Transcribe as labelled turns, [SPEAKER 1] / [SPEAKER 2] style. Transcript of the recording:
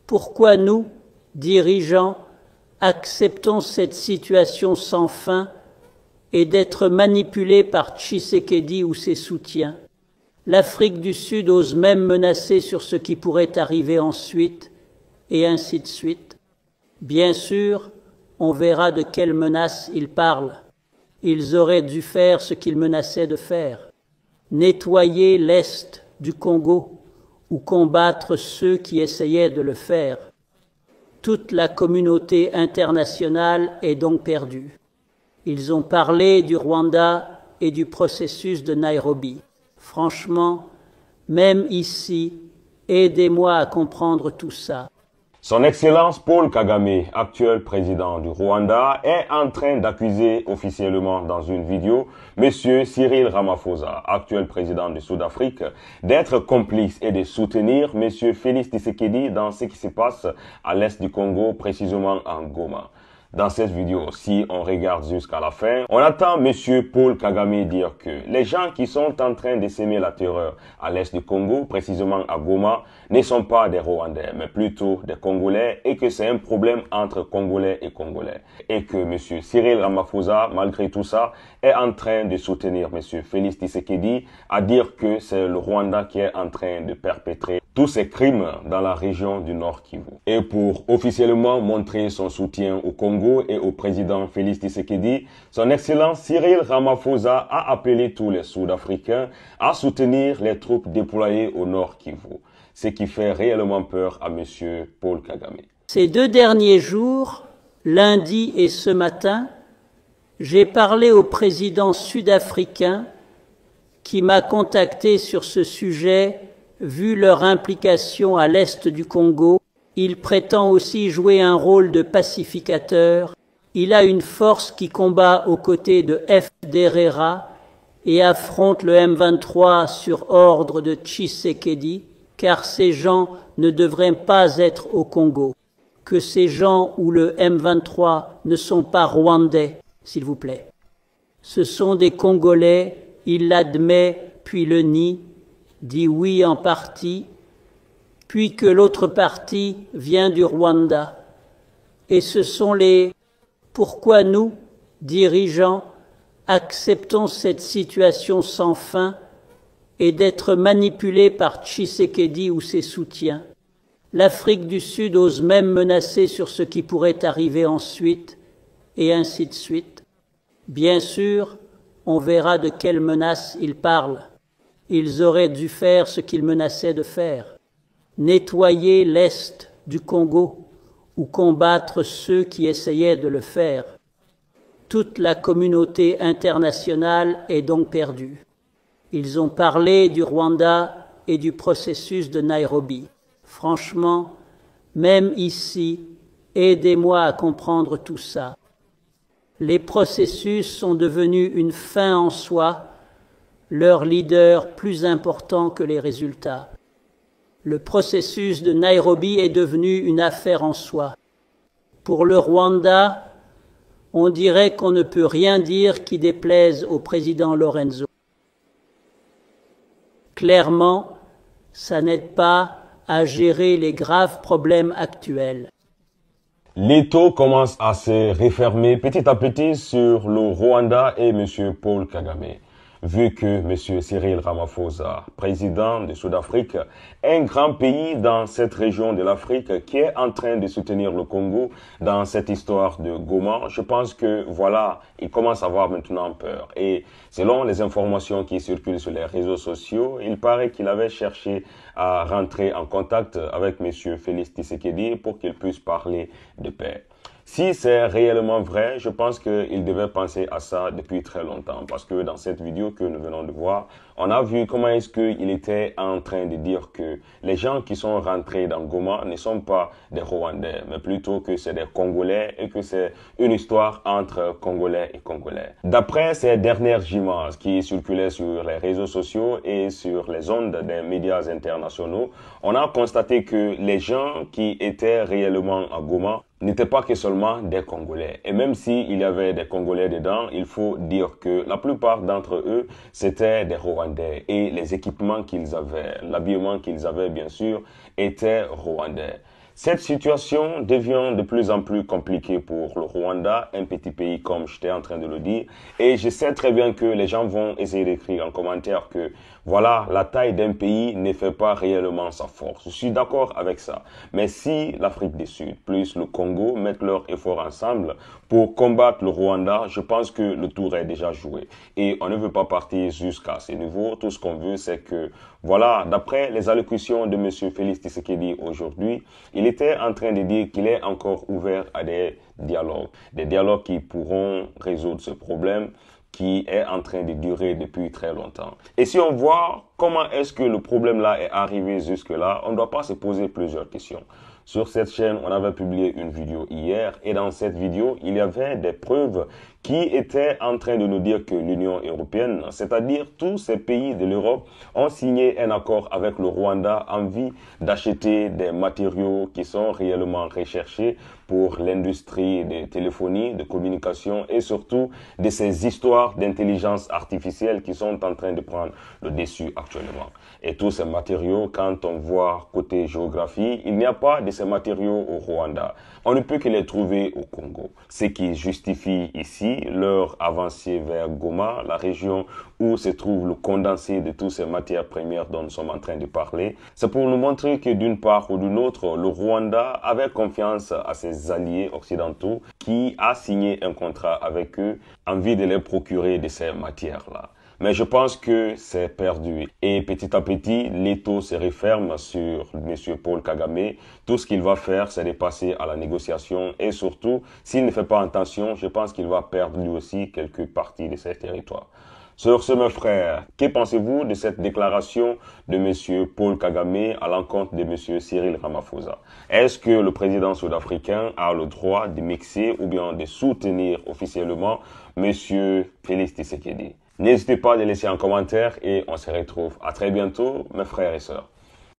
[SPEAKER 1] Pourquoi nous, dirigeants, acceptons cette situation sans fin et d'être manipulés par Tshisekedi ou ses soutiens? L'Afrique du Sud ose même menacer sur ce qui pourrait arriver ensuite, et ainsi de suite. Bien sûr, on verra de quelles menaces ils parlent. Ils auraient dû faire ce qu'ils menaçaient de faire: nettoyer l'Est du Congo ou combattre ceux qui essayaient de le faire. Toute la communauté internationale est donc perdue. Ils ont parlé du Rwanda et du processus de Nairobi. Franchement, même ici, aidez-moi à comprendre tout ça.
[SPEAKER 2] Son Excellence Paul Kagame, actuel président du Rwanda, est en train d'accuser officiellement dans une vidéo M. Cyril Ramaphosa, actuel président du Sud-Afrique, d'être complice et de soutenir M. Félix Tshisekedi dans ce qui se passe à l'est du Congo, précisément en Goma. Dans cette vidéo, si on regarde jusqu'à la fin, on attend M. Paul Kagame dire que les gens qui sont en train de s'aimer la terreur à l'est du Congo, précisément à Goma, ne sont pas des Rwandais, mais plutôt des Congolais, et que c'est un problème entre Congolais et Congolais. Et que M. Cyril Ramaphosa, malgré tout ça, est en train de soutenir M. Félix Tshisekedi à dire que c'est le Rwanda qui est en train de perpétrer tous ces crimes dans la région du Nord Kivu. Et pour officiellement montrer son soutien au Congo et au président Félix Tshisekedi, son Excellence Cyril Ramaphosa a appelé tous les Sud-Africains à soutenir les troupes déployées au Nord Kivu, ce qui fait réellement peur à M. Paul Kagame.
[SPEAKER 1] Ces 2 derniers jours, lundi et ce matin, j'ai parlé au président sud-africain qui m'a contacté sur ce sujet. Vu leur implication à l'est du Congo, il prétend aussi jouer un rôle de pacificateur. Il a une force qui combat aux côtés de FDLR et affronte le M23 sur ordre de Tshisekedi, car ces gens ne devraient pas être au Congo. Que ces gens ou le M23 ne sont pas rwandais, s'il vous plaît. Ce sont des Congolais, il l'admet puis le nie, dit oui en partie, puis que l'autre partie vient du Rwanda. Et ce sont les « pourquoi nous, dirigeants, acceptons cette situation sans fin et d'être manipulés par Tshisekedi ou ses soutiens. L'Afrique du Sud ose même menacer sur ce qui pourrait arriver ensuite, et ainsi de suite. Bien sûr, on verra de quelles menaces ils parlent. Ils auraient dû faire ce qu'ils menaçaient de faire: nettoyer l'Est du Congo ou combattre ceux qui essayaient de le faire. Toute la communauté internationale est donc perdue. Ils ont parlé du Rwanda et du processus de Nairobi. Franchement, même ici, aidez-moi à comprendre tout ça. Les processus sont devenus une fin en soi, leur leader plus important que les résultats. Le processus de Nairobi est devenu une affaire en soi. Pour le Rwanda, on dirait qu'on ne peut rien dire qui déplaise au président Lorenzo. Clairement, ça n'aide pas à gérer les graves problèmes actuels.
[SPEAKER 2] L'étau commence à se refermer petit à petit sur le Rwanda et M. Paul Kagame. Vu que M. Cyril Ramaphosa, président de Sud-Afrique, un grand pays dans cette région de l'Afrique qui est en train de soutenir le Congo dans cette histoire de Goma, je pense que voilà, il commence à avoir maintenant peur. Et selon les informations qui circulent sur les réseaux sociaux, il paraît qu'il avait cherché à rentrer en contact avec M. Félix Tshisekedi pour qu'il puisse parler de paix. Si c'est réellement vrai, je pense qu'il devait penser à ça depuis très longtemps. Parce que dans cette vidéo que nous venons de voir, on a vu comment est-ce qu'il était en train de dire que les gens qui sont rentrés dans Goma ne sont pas des Rwandais, mais plutôt que c'est des Congolais et que c'est une histoire entre Congolais et Congolais. D'après ces dernières images qui circulaient sur les réseaux sociaux et sur les ondes des médias internationaux, on a constaté que les gens qui étaient réellement à Goma n'étaient pas que seulement des Congolais. Et même s'il y avait des Congolais dedans, il faut dire que la plupart d'entre eux, c'était des Rwandais. Et les équipements qu'ils avaient, l'habillement qu'ils avaient, bien sûr, étaient rwandais. Cette situation devient de plus en plus compliquée pour le Rwanda, un petit pays comme j'étais en train de le dire. Et je sais très bien que les gens vont essayer d'écrire en commentaire que voilà, la taille d'un pays ne fait pas réellement sa force. Je suis d'accord avec ça. Mais si l'Afrique du Sud plus le Congo mettent leurs efforts ensemble pour combattre le Rwanda, je pense que le tour est déjà joué. Et on ne veut pas partir jusqu'à ce niveau. Tout ce qu'on veut, c'est que, voilà, d'après les allocutions de M. Félix Tshisekedi aujourd'hui, il était en train de dire qu'il est encore ouvert à des dialogues qui pourront résoudre ce problème qui est en train de durer depuis très longtemps. Et si on voit comment est-ce que le problème-là est arrivé jusque-là, on ne doit pas se poser plusieurs questions. Sur cette chaîne, on avait publié une vidéo hier et dans cette vidéo, il y avait des preuves qui étaient en train de nous dire que l'Union européenne, c'est-à-dire tous ces pays de l'Europe, ont signé un accord avec le Rwanda en vue d'acheter des matériaux qui sont réellement recherchés pour l'industrie de téléphonie, de communication et surtout de ces histoires d'intelligence artificielle qui sont en train de prendre le dessus actuellement. Et tous ces matériaux, quand on voit côté géographie, il n'y a pas de ces matériaux au Rwanda. On ne peut que les trouver au Congo. Ce qui justifie ici leur avancée vers Goma, la région où se trouve le condensé de toutes ces matières premières dont nous sommes en train de parler. C'est pour nous montrer que d'une part ou d'une autre, le Rwanda avait confiance à ses alliés occidentaux qui a signé un contrat avec eux en vue de les procurer de ces matières-là. Mais je pense que c'est perdu. Et petit à petit, l'étau se referme sur M. Paul Kagame. Tout ce qu'il va faire, c'est de passer à la négociation. Et surtout, s'il ne fait pas attention, je pense qu'il va perdre lui aussi quelques parties de ses territoires. Sur ce, mes frères, que pensez-vous de cette déclaration de M. Paul Kagame à l'encontre de M. Cyril Ramaphosa? Est-ce que le président sud-africain a le droit de mixer ou bien de soutenir officiellement M. Félix Tshisekedi? N'hésitez pas à les laisser en commentaire et on se retrouve à très bientôt, mes frères et sœurs.